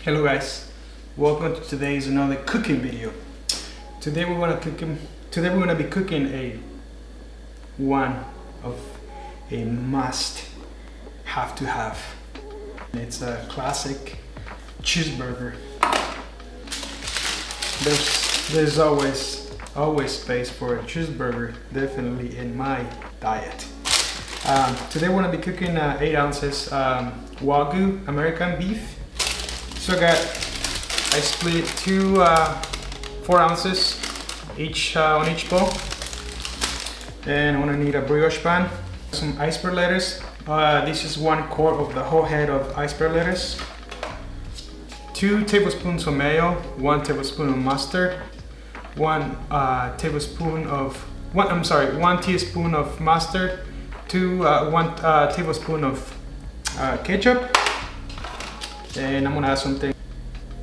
Hello guys, welcome to today's another cooking video. Today we're gonna be cooking one of a must have to have. It's a classic cheeseburger. There's always space for a cheeseburger, definitely in my diet. Today we're gonna be cooking 8 ounces wagyu American beef. So I split 4 ounces each on each bowl, and I'm gonna need a brioche pan, some iceberg lettuce. This is 1/4 of the whole head of iceberg lettuce, 2 tablespoons of mayo, 1 tablespoon of mustard, 1 teaspoon of mustard, 1 tablespoon of ketchup. And I'm gonna add something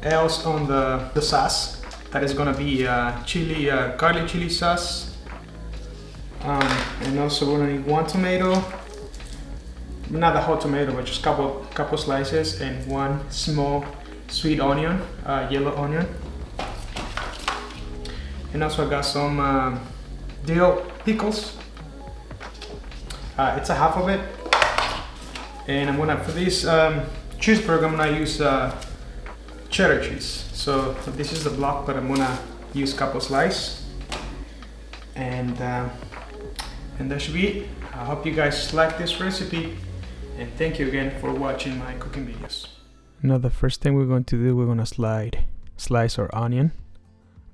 else on the sauce. That is gonna be garlic chili sauce. And also we're gonna need 1 tomato, not the whole tomato, but just couple slices, and 1 small sweet onion, yellow onion. And also I got some dill pickles. It's a half of it. And for this cheeseburger, I'm gonna use cheddar cheese. So this is the block, but I'm gonna use a couple slices, and that should be it. I hope you guys like this recipe, and thank you again for watching my cooking videos. Now the first thing we're going to do, we're gonna slice our onion,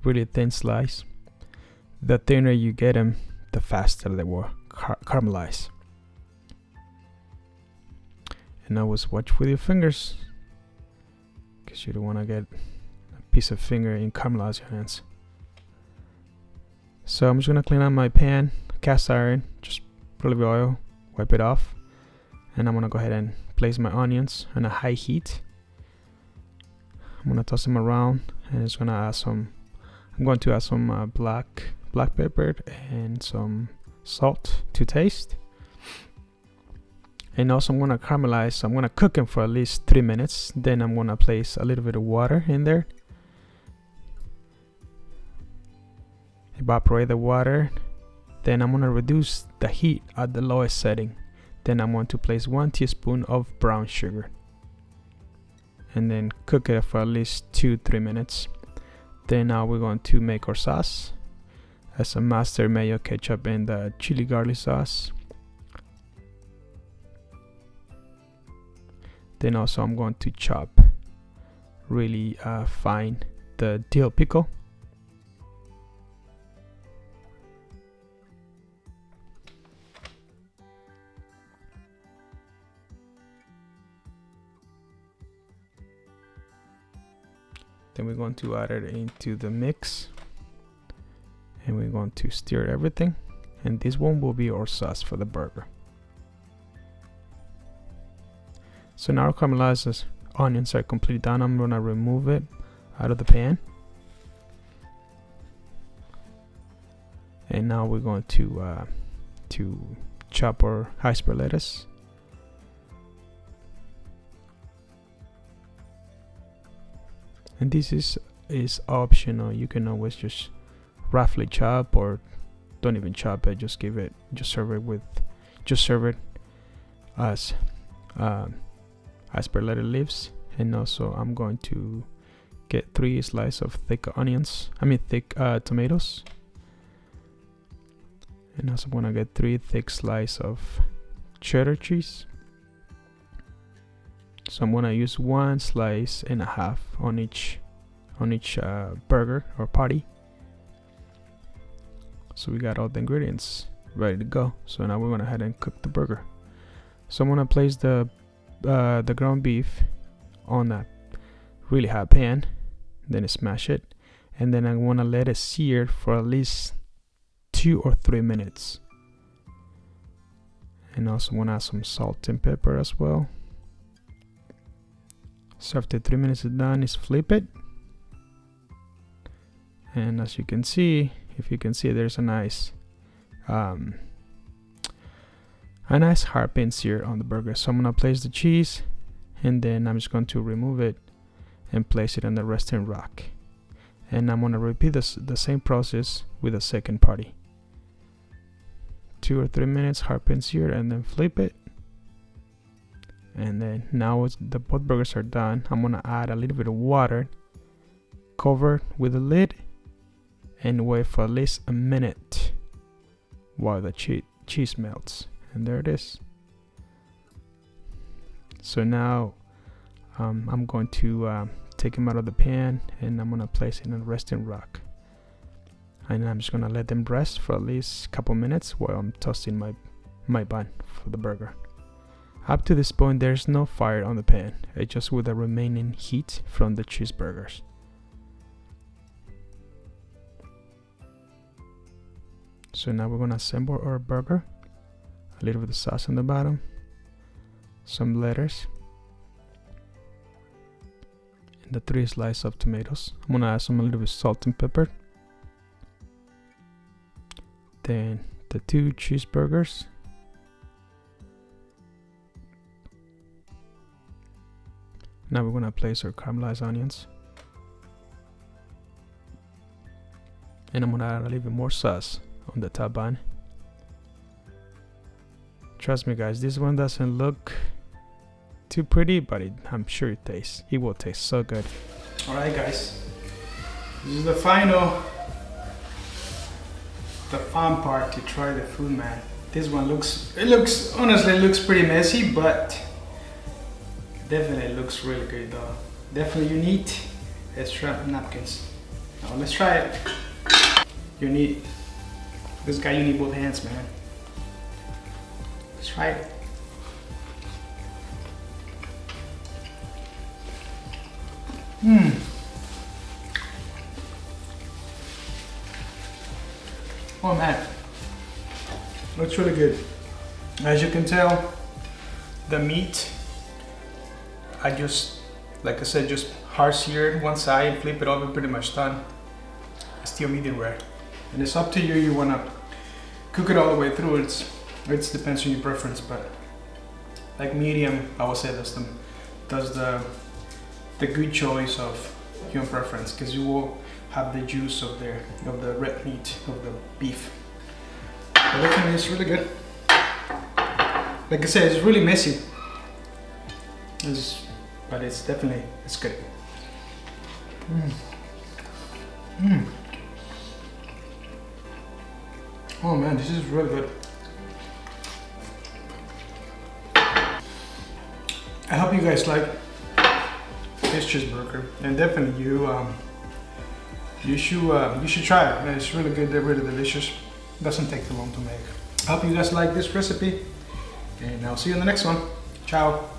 really thin slice. The thinner you get them, the faster they will caramelize. And always watch with your fingers, because you don't want to get a piece of finger and caramelize your hands. So I'm just going to clean out my pan, cast iron, just put a little oil, wipe it off. And I'm going to go ahead and place my onions on a high heat. I'm going to toss them around, and I'm going to add some black pepper and some salt to taste. And also I'm going to caramelize, so I'm going to cook them for at least 3 minutes. Then I'm going to place a little bit of water in there. Evaporate the water. Then I'm going to reduce the heat at the lowest setting. Then I'm going to place 1 teaspoon of brown sugar. And then cook it for at least 2-3 minutes. Then now we're going to make our sauce. As some mustard, mayo, ketchup, and the chili garlic sauce. Then also I'm going to chop really fine the dill pickle. Then we're going to add it into the mix, and we're going to stir everything, and this one will be our sauce for the burger. So now our caramelized onions are completely done. I'm gonna remove it out of the pan, and now we're going to chop our iceberg lettuce. And this is optional. You can always just roughly chop, or don't even chop it. Just serve it as iceberg lettuce leaves. And also I'm going to get 3 slices of thick tomatoes. And also I'm gonna get 3 thick slices of cheddar cheese. So I'm gonna use 1.5 slices on each burger or patty. So we got all the ingredients ready to go. So now we're gonna head and cook the burger. So I'm gonna place the ground beef on a really hot pan, then smash it, and then I want to let it sear for at least 2 or 3 minutes. And also want to add some salt and pepper as well. So after 3 minutes is done, is flip it, and as you can see, there's a nice hard pin sear on the burger. So I'm gonna place the cheese, and then I'm just going to remove it and place it on the resting rack. And I'm gonna repeat the same process with the second party. 2 or 3 minutes, hard pins here, and then flip it. And then now the both burgers are done, I'm gonna add a little bit of water, cover with a lid, and wait for at least a minute while the cheese melts. And there it is. So now I'm going to take them out of the pan, and I'm gonna place it in a resting rack. And I'm just gonna let them rest for at least a couple minutes while I'm toasting my bun for the burger. Up to this point, there's no fire on the pan. It's just with the remaining heat from the cheeseburgers. So now we're gonna assemble our burger. A little bit of sauce on the bottom, some lettuce, and the 3 slices of tomatoes. I'm gonna add a little bit of salt and pepper. Then the 2 cheeseburgers. Now we're gonna place our caramelized onions. And I'm gonna add a little bit more sauce on the top bun. Trust me guys, this one doesn't look too pretty, but I'm sure it will taste so good. Alright guys, this is the fun part to try the food, man. This one honestly looks pretty messy, but definitely looks really good though. Definitely you need extra napkins. Now let's try it. You need both hands, man. Let's try it. Oh man, looks really good. As you can tell, the meat, like I said, just hard seared one side, flip it over, pretty much done. It's still medium rare. And it's up to you, you wanna cook it all the way through. It depends on your preference, but like medium, I would say that's the good choice of your preference, because you will have the juice of the red meat of the beef. But definitely it's really good. Like I said, it's really messy. But it's good. Oh man, this is really good. I hope you guys like this cheeseburger, and definitely you should try it. Man, it's really good. They're really delicious. Doesn't take too long to make. I hope you guys like this recipe, and I'll see you in the next one. Ciao.